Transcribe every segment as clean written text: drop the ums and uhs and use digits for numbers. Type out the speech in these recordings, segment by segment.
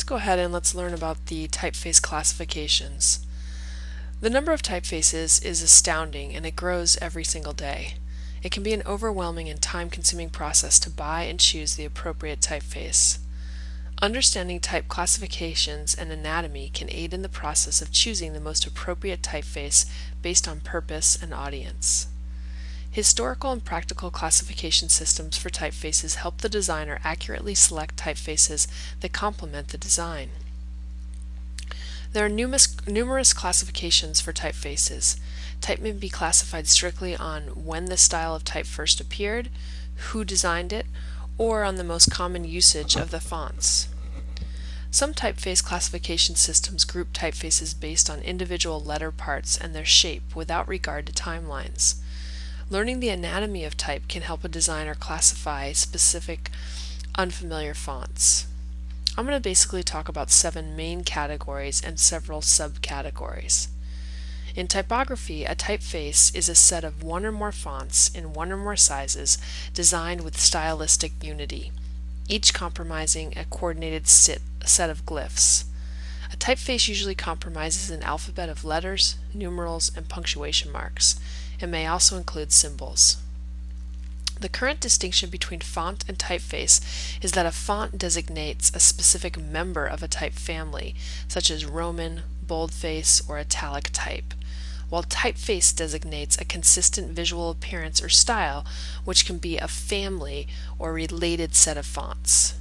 go ahead and let's learn about the typeface classifications. The number of typefaces is astounding and it grows every single day. It can be an overwhelming and time-consuming process to buy and choose the appropriate typeface. Understanding type classifications and anatomy can aid in the process of choosing the most appropriate typeface based on purpose and audience. Historical and practical classification systems for typefaces help the designer accurately select typefaces that complement the design. There are numerous classifications for typefaces. Type may be classified strictly on when the style of type first appeared, who designed it, or on the most common usage of the fonts. Some typeface classification systems group typefaces based on individual letter parts and their shape without regard to timelines. Learning the anatomy of type can help a designer classify specific unfamiliar fonts. I'm going to basically talk about 7 main categories and several subcategories. In typography, a typeface is a set of one or more fonts in one or more sizes designed with stylistic unity, each comprising a coordinated set of glyphs. A typeface usually comprises an alphabet of letters, numerals, and punctuation marks. It may also include symbols. The current distinction between font and typeface is that a font designates a specific member of a type family, such as Roman, boldface, or italic type, while typeface designates a consistent visual appearance or style, which can be a family or related set of fonts.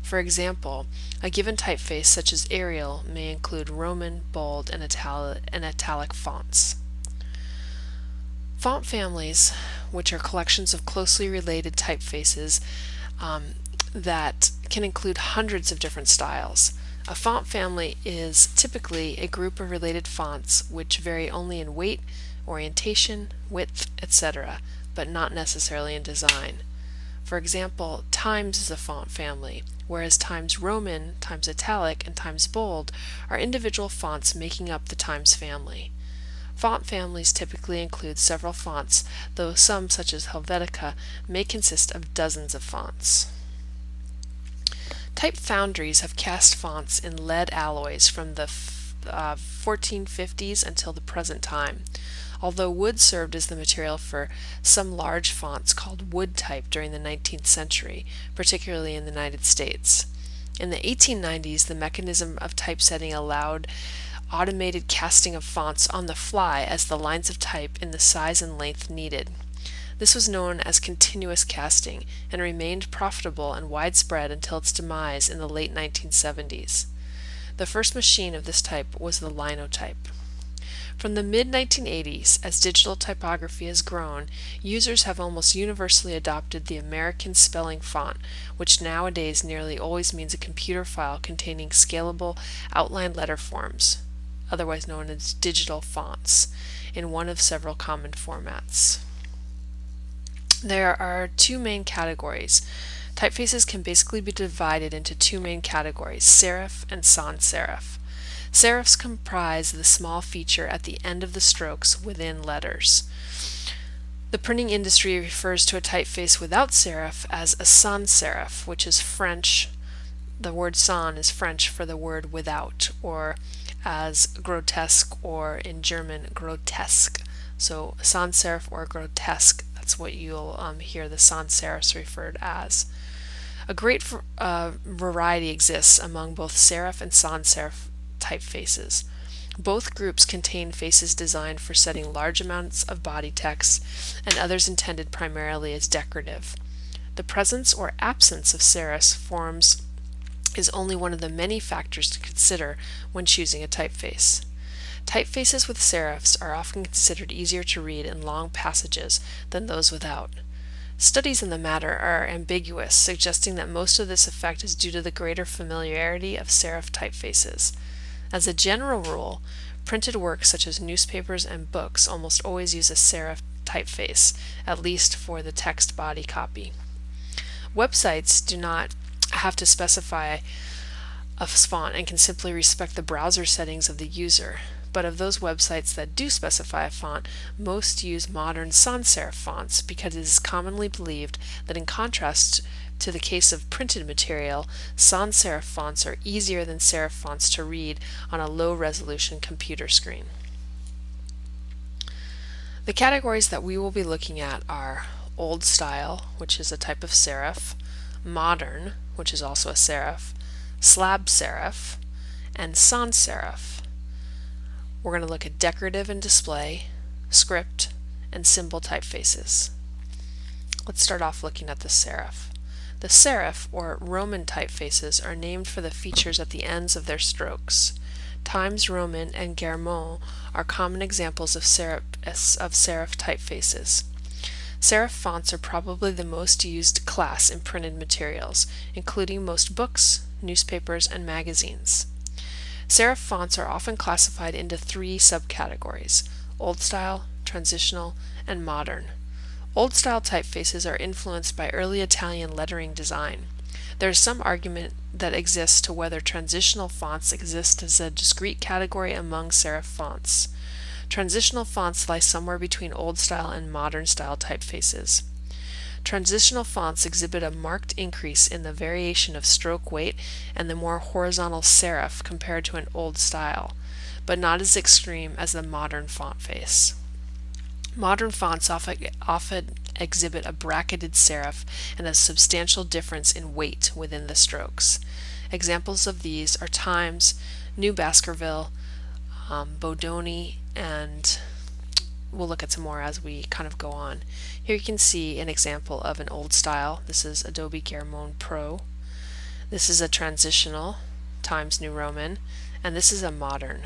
For example, a given typeface such as Arial may include Roman, bold, and italic fonts. Font families, which are collections of closely related typefaces that can include hundreds of different styles. A font family is typically a group of related fonts which vary only in weight, orientation, width, etc., but not necessarily in design. For example, Times is a font family, whereas Times Roman, Times Italic, and Times Bold are individual fonts making up the Times family. Font families typically include several fonts, though some, such as Helvetica, may consist of dozens of fonts. Type foundries have cast fonts in lead alloys from the 1450s until the present time, although wood served as the material for some large fonts called wood type during the 19th century, particularly in the United States. In the 1890s, the mechanism of typesetting allowed automated casting of fonts on the fly as the lines of type in the size and length needed. This was known as continuous casting and remained profitable and widespread until its demise in the late 1970s. The first machine of this type was the linotype. From the mid-1980s, as digital typography has grown, users have almost universally adopted the American spelling font, which nowadays nearly always means a computer file containing scalable outline letter forms, otherwise known as digital fonts, in one of several common formats. There are 2 main categories. Typefaces can basically be divided into 2 main categories, serif and sans serif. Serifs comprise the small feature at the end of the strokes within letters. The printing industry refers to a typeface without serif as a sans serif, which is French. The word sans is French for the word without, or as grotesque, or in German grotesk. So sans serif or grotesque, that's what you'll hear the sans serifs referred as. A great variety exists among both serif and sans serif typefaces. Both groups contain faces designed for setting large amounts of body text and others intended primarily as decorative. The presence or absence of serif forms is only one of the many factors to consider when choosing a typeface. Typefaces with serifs are often considered easier to read in long passages than those without. Studies in the matter are ambiguous, suggesting that most of this effect is due to the greater familiarity of serif typefaces. As a general rule, printed works such as newspapers and books almost always use a serif typeface, at least for the text body copy. Websites do not have to specify a font and can simply respect the browser settings of the user. But of those websites that do specify a font, most use modern sans serif fonts because it is commonly believed that in contrast to the case of printed material, sans serif fonts are easier than serif fonts to read on a low-resolution computer screen. The categories that we will be looking at are old style, which is a type of serif, modern, which is also a serif, slab serif, and sans serif. We're going to look at decorative and display, script, and symbol typefaces. Let's start off looking at the serif. The serif, or Roman typefaces, are named for the features at the ends of their strokes. Times Roman and German are common examples of serif typefaces. Serif fonts are probably the most used class in printed materials, including most books, newspapers, and magazines. Serif fonts are often classified into three subcategories: old style, transitional, and modern. Old style typefaces are influenced by early Italian lettering design. There is some argument that exists to whether transitional fonts exist as a discrete category among serif fonts. Transitional fonts lie somewhere between old style and modern style typefaces. Transitional fonts exhibit a marked increase in the variation of stroke weight and the more horizontal serif compared to an old style, but not as extreme as the modern font face. Modern fonts often exhibit a bracketed serif and a substantial difference in weight within the strokes. Examples of these are Times, New Baskerville, Bodoni, and we'll look at some more as we kind of go on. Here you can see an example of an old style. This is Adobe German Pro. This is a transitional, Times New Roman, and this is a modern,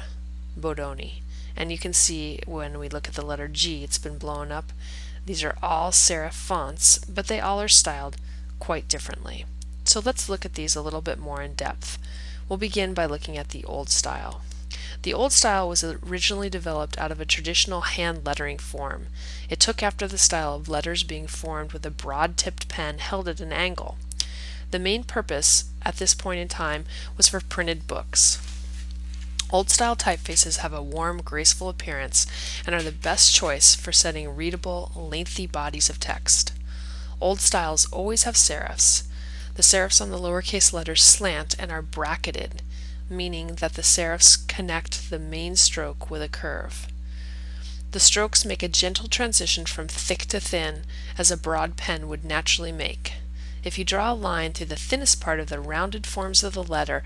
Bodoni. And you can see when we look at the letter G, it's been blown up. These are all serif fonts, but they all are styled quite differently. So let's look at these a little bit more in depth. We'll begin by looking at the old style. The old style was originally developed out of a traditional hand lettering form. It took after the style of letters being formed with a broad-tipped pen held at an angle. The main purpose at this point in time was for printed books. Old style typefaces have a warm, graceful appearance and are the best choice for setting readable, lengthy bodies of text. Old styles always have serifs. The serifs on the lowercase letters slant and are bracketed, meaning that the serifs connect the main stroke with a curve. The strokes make a gentle transition from thick to thin, as a broad pen would naturally make. If you draw a line through the thinnest part of the rounded forms of the letter,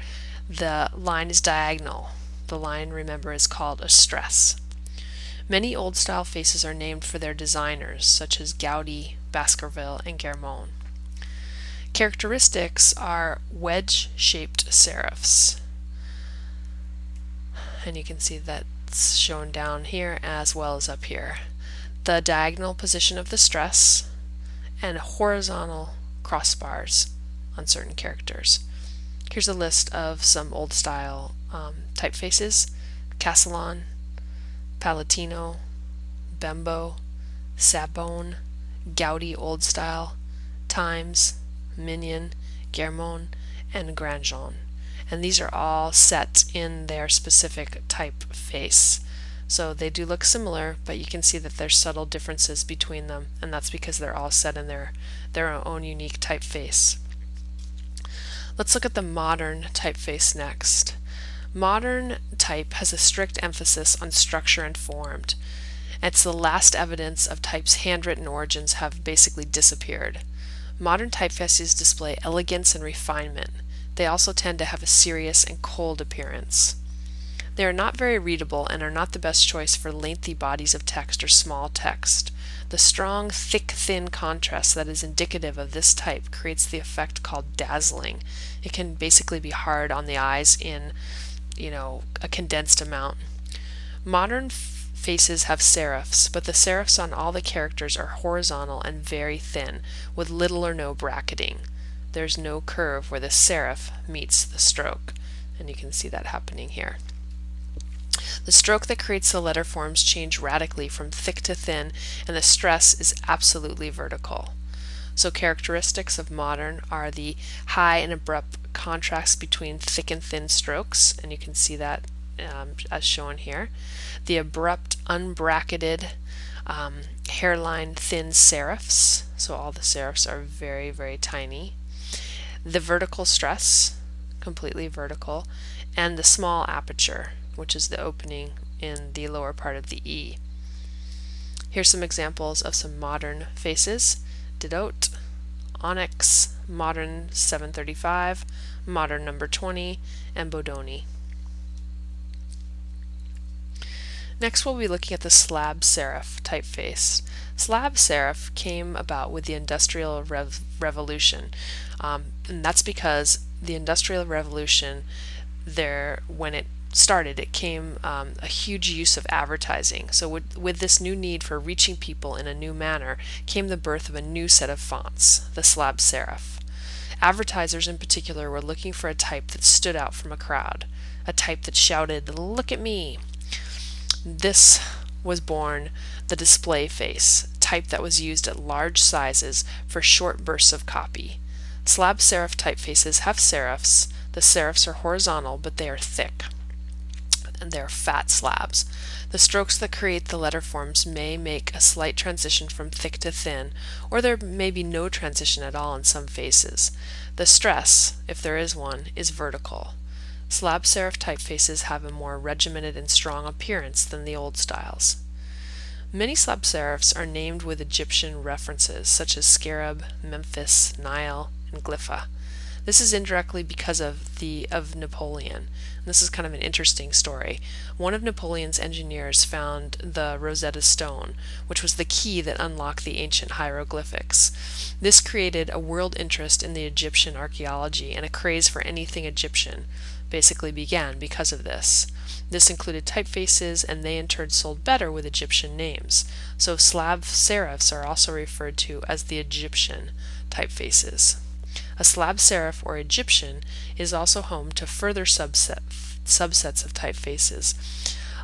the line is diagonal. The line, remember, is called a stress. Many old style faces are named for their designers, such as Gaudi, Baskerville, and German. Characteristics are wedge-shaped serifs. And you can see that's shown down here as well as up here. The diagonal position of the stress and horizontal crossbars on certain characters. Here's a list of some old style typefaces: Castellan, Palatino, Bembo, Sabone, Gaudi Old Style, Times, Minion, German, and Grandjean. And these are all set in their specific typeface. So they do look similar, but you can see that there's subtle differences between them, and that's because they're all set in their own unique typeface. Let's look at the modern typeface next. Modern type has a strict emphasis on structure and form. It's the last evidence of type's handwritten origins have basically disappeared. Modern typefaces display elegance and refinement. They also tend to have a serious and cold appearance. They are not very readable and are not the best choice for lengthy bodies of text or small text. The strong, thick, thin contrast that is indicative of this type creates the effect called dazzling. It can basically be hard on the eyes in, a condensed amount. Modern faces have serifs, but the serifs on all the characters are horizontal and very thin, with little or no bracketing. There's no curve where the serif meets the stroke, and you can see that happening here. The stroke that creates the letter forms change radically from thick to thin, and the stress is absolutely vertical. So characteristics of modern are the high and abrupt contrast between thick and thin strokes, and you can see that as shown here. The abrupt, unbracketed, hairline thin serifs, so all the serifs are very, very tiny. the vertical stress, completely vertical, and the small aperture, which is the opening in the lower part of the E. Here's some examples of some modern faces: Didot, Onyx, modern 735, modern number 20, and Bodoni. Next we'll be looking at the slab serif typeface. Slab serif came about with the Industrial Revolution, and that's because the Industrial Revolution, when it started, it came a huge use of advertising. So with this new need for reaching people in a new manner came the birth of a new set of fonts, the slab serif. Advertisers in particular were looking for a type that stood out from a crowd, a type that shouted, "Look at me!" This was born the display face, type that was used at large sizes for short bursts of copy. Slab serif typefaces have serifs. The serifs are horizontal, but they are thick, and they're fat slabs. The strokes that create the letter forms may make a slight transition from thick to thin, or there may be no transition at all in some faces. The stress, if there is one, is vertical. Slab serif typefaces have a more regimented and strong appearance than the old styles. Many slab serifs are named with Egyptian references, such as Scarab, Memphis, Nile, and Glypha. This is indirectly because of Napoleon. And this is kind of an interesting story. One of Napoleon's engineers found the Rosetta Stone, which was the key that unlocked the ancient hieroglyphics. This created a world interest in the Egyptian archaeology, and a craze for anything Egyptian basically began because of this. This included typefaces, and they in turn sold better with Egyptian names. So slab serifs are also referred to as the Egyptian typefaces. A slab serif or Egyptian is also home to further subsets of typefaces,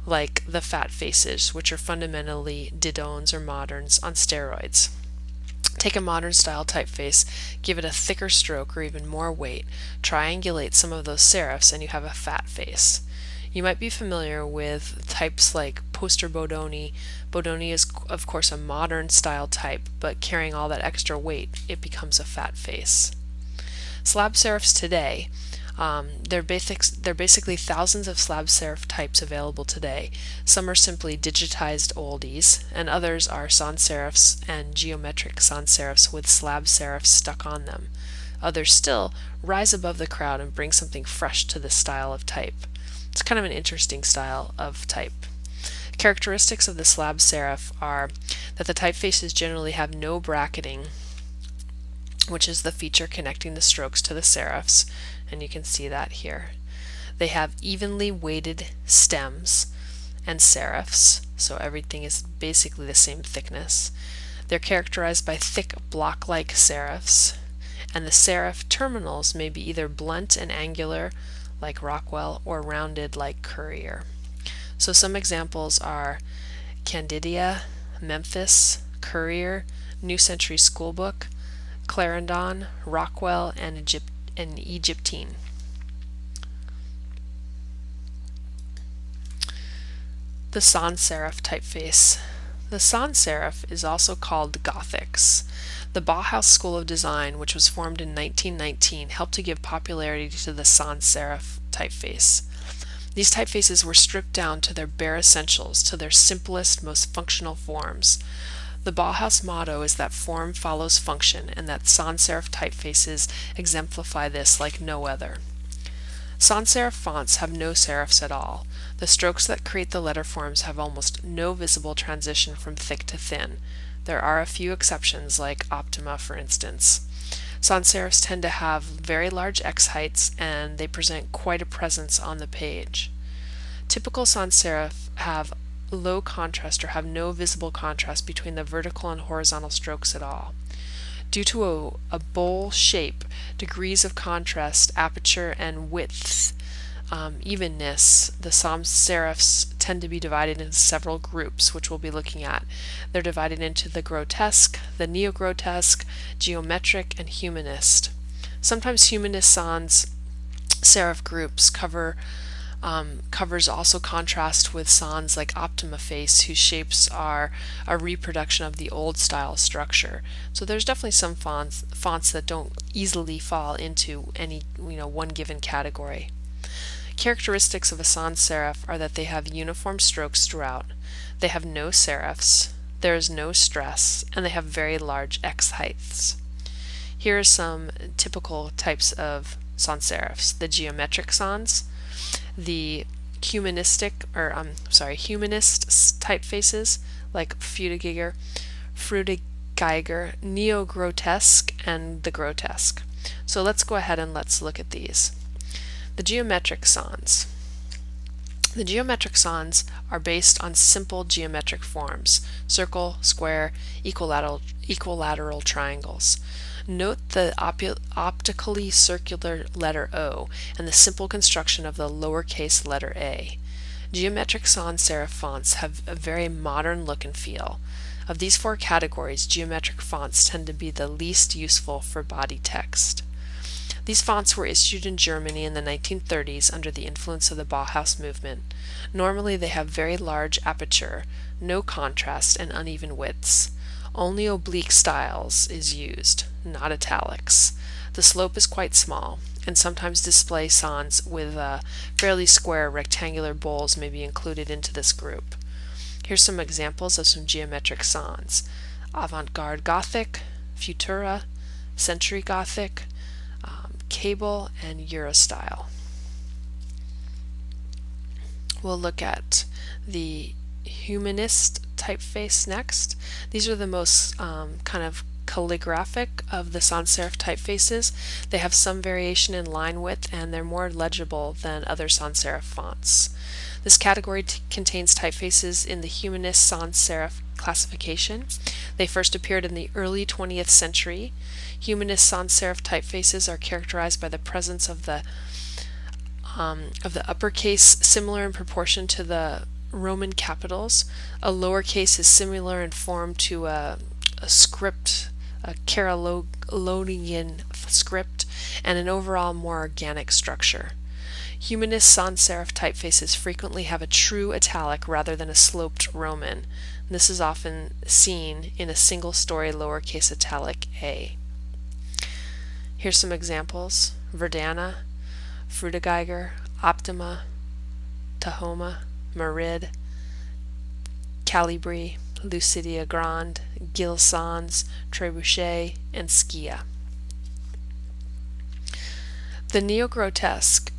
like the fat faces, which are fundamentally didones or moderns on steroids. Take a modern style typeface, give it a thicker stroke or even more weight, triangulate some of those serifs, and you have a fat face. You might be familiar with types like Poster Bodoni. Bodoni is of course a modern style type, but carrying all that extra weight, it becomes a fat face. Slab serifs today, there are basically thousands of slab serif types available today. Some are simply digitized oldies, and others are sans serifs and geometric sans serifs with slab serifs stuck on them. Others still rise above the crowd and bring something fresh to this style of type. It's kind of an interesting style of type. Characteristics of the slab serif are that the typefaces generally have no bracketing, which is the feature connecting the strokes to the serifs, and you can see that here. They have evenly weighted stems and serifs, so everything is basically the same thickness. They're characterized by thick block-like serifs, and the serif terminals may be either blunt and angular, like Rockwell, or rounded, like Courier. So some examples are Candidia, Memphis, Courier, New Century Schoolbook, Clarendon, Rockwell, and Egyptine. The sans serif typeface. The sans serif is also called Gothics. The Bauhaus School of Design, which was formed in 1919, helped to give popularity to the sans serif typeface. These typefaces were stripped down to their bare essentials, to their simplest, most functional forms. The Bauhaus motto is that form follows function, and that sans serif typefaces exemplify this like no other. Sans serif fonts have no serifs at all. The strokes that create the letter forms have almost no visible transition from thick to thin. There are a few exceptions, like Optima, for instance. Sans serifs tend to have very large X heights, and they present quite a presence on the page. Typical sans serif have low contrast or have no visible contrast between the vertical and horizontal strokes at all. Due to a bowl shape, degrees of contrast, aperture, and width, evenness, the sans serifs tend to be divided into several groups, which we'll be looking at. They're divided into the grotesque, the neo-grotesque, geometric, and humanist. Sometimes humanist sans serif groups cover Covers also contrast with sans like Optimaface, whose shapes are a reproduction of the old style structure. So there's definitely some fonts that don't easily fall into any one given category. Characteristics of a sans serif are that they have uniform strokes throughout, they have no serifs, there is no stress, and they have very large X heights. Here are some typical types of sans serifs: the geometric sans, the humanist typefaces like Frutiger, neo-grotesque, and the grotesque. So let's go ahead and let's look at these. The geometric sans. The geometric sans are based on simple geometric forms: circle, square, equilateral triangles. Note the optically circular letter O and the simple construction of the lowercase letter a. Geometric sans serif fonts have a very modern look and feel. Of these four categories, geometric fonts tend to be the least useful for body text. These fonts were issued in Germany in the 1930s under the influence of the Bauhaus movement. Normally they have very large aperture, no contrast, and uneven widths. Only oblique styles is used, not italics. The slope is quite small, and sometimes display sans with fairly square rectangular bowls may be included into this group. Here's some examples of some geometric sans: avant-garde Gothic, Futura, Century Gothic, Cable, and Eurostyle. We'll look at the humanist typeface next. These are the most kind of calligraphic of the sans serif typefaces. They have some variation in line width, and they're more legible than other sans serif fonts. This category contains typefaces in the humanist sans serif classification. They first appeared in the early 20th century. Humanist sans serif typefaces are characterized by the presence of the uppercase similar in proportion to the Roman capitals. A lowercase is similar in form to a script, a Carolingian script, and an overall more organic structure. Humanist sans serif typefaces frequently have a true italic rather than a sloped Roman. This is often seen in a single-story lowercase italic a. Here's some examples: Verdana, Frutiger, Optima, Tahoma, Merid, Calibri, Lucidia Grande, Gil Sans, Trebuchet, and Skia. The neo-grotesque,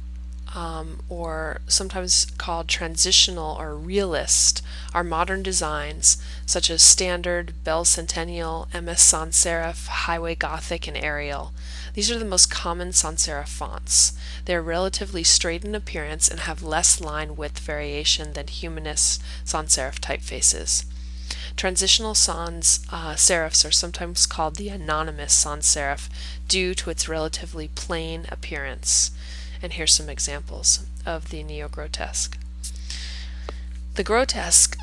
or sometimes called transitional or realist, are modern designs such as Standard, Belle Centennial, MS Sans Serif, Highway Gothic, and Arial. These are the most common sans serif fonts. They are relatively straight in appearance and have less line width variation than humanist sans serif typefaces. Transitional sans serifs are sometimes called the anonymous sans serif due to its relatively plain appearance. And here's some examples of the neo-grotesque. The grotesque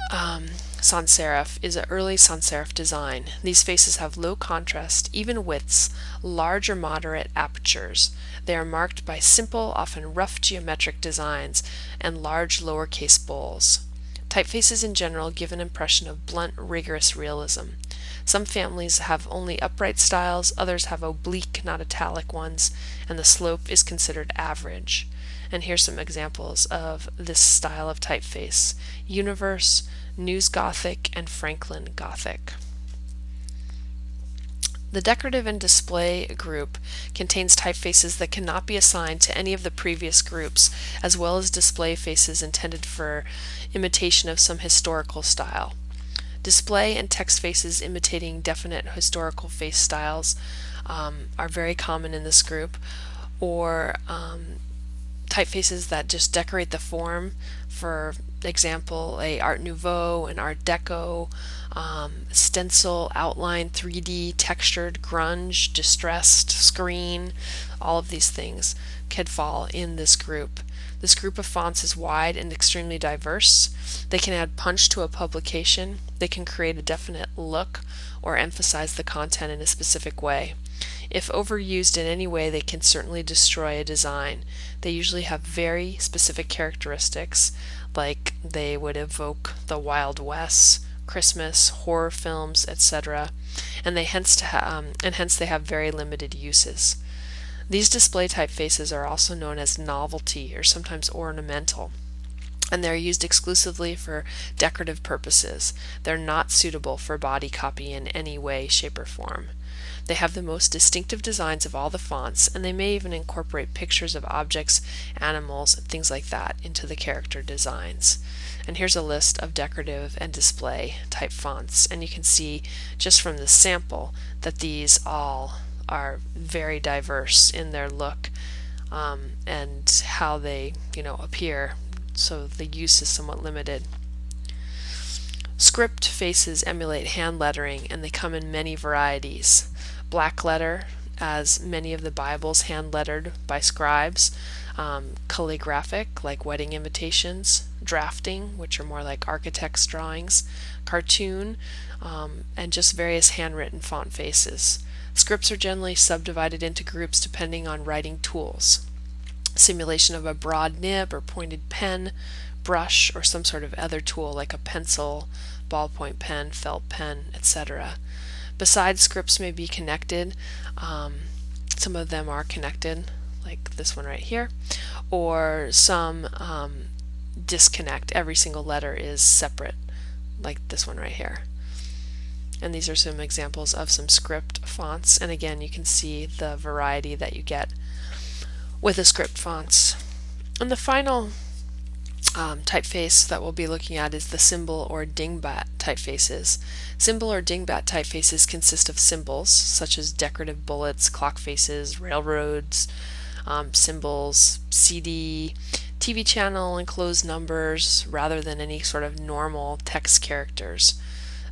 sans serif is an early sans serif design. These faces have low contrast, even widths, large or moderate apertures. They are marked by simple, often rough geometric designs and large lowercase bowls. Typefaces in general give an impression of blunt, rigorous realism. Some families have only upright styles, others have oblique, not italic ones, and the slope is considered average. And here's some examples of this style of typeface: Universe, News Gothic, and Franklin Gothic. The decorative and display group contains typefaces that cannot be assigned to any of the previous groups, as well as display faces intended for imitation of some historical style. Display and text faces imitating definite historical face styles are very common in this group, or typefaces that just decorate the form. For example, a Art Nouveau, an Art Deco, stencil, outline, 3D, textured, grunge, distressed, screen. All of these things could fall in this group. This group of fonts is wide and extremely diverse. They can add punch to a publication. They can create a definite look or emphasize the content in a specific way. If overused in any way, they can certainly destroy a design. They usually have very specific characteristics, like they would evoke the Wild West, Christmas, horror films, etc., and hence they have very limited uses. These display typefaces are also known as novelty or sometimes ornamental, and they're used exclusively for decorative purposes. They're not suitable for body copy in any way, shape, or form. They have the most distinctive designs of all the fonts, and they may even incorporate pictures of objects, animals, and things like that into the character designs. And here's a list of decorative and display type fonts, and you can see just from the sample that these all are very diverse in their look and how they appear, so the use is somewhat limited. Script faces emulate hand lettering, and they come in many varieties. Black letter, as many of the Bibles hand lettered by scribes, calligraphic, like wedding invitations, drafting, which are more like architects' drawings, cartoon, and just various handwritten font faces. Scripts are generally subdivided into groups depending on writing tools. Simulation of a broad nib or pointed pen, brush, or some sort of other tool like a pencil, ballpoint pen, felt pen, etc. Besides, scripts may be connected. Some of them are connected, like this one right here, or some disconnect. Every single letter is separate, like this one right here. And these are some examples of some script fonts, and again you can see the variety that you get with the script fonts. And the final typeface that we'll be looking at is the symbol or dingbat typefaces. Symbol or dingbat typefaces consist of symbols such as decorative bullets, clock faces, railroads, symbols, CD, TV channel, enclosed numbers, rather than any sort of normal text characters.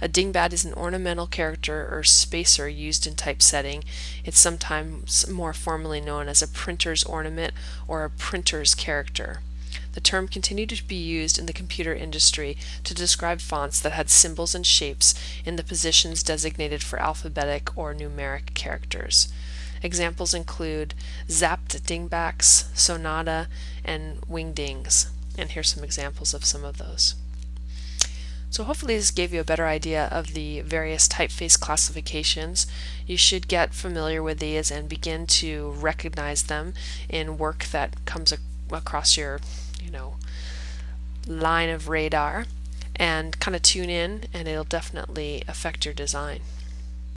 A dingbat is an ornamental character or spacer used in typesetting. It's sometimes more formally known as a printer's ornament or a printer's character. The term continued to be used in the computer industry to describe fonts that had symbols and shapes in the positions designated for alphabetic or numeric characters. Examples include zapped dingbats, sonata, and wingdings. And here's some examples of some of those. So hopefully this gave you a better idea of the various typeface classifications. You should get familiar with these and begin to recognize them in work that comes across your line of radar, and kind of tune in, and it'll definitely affect your design.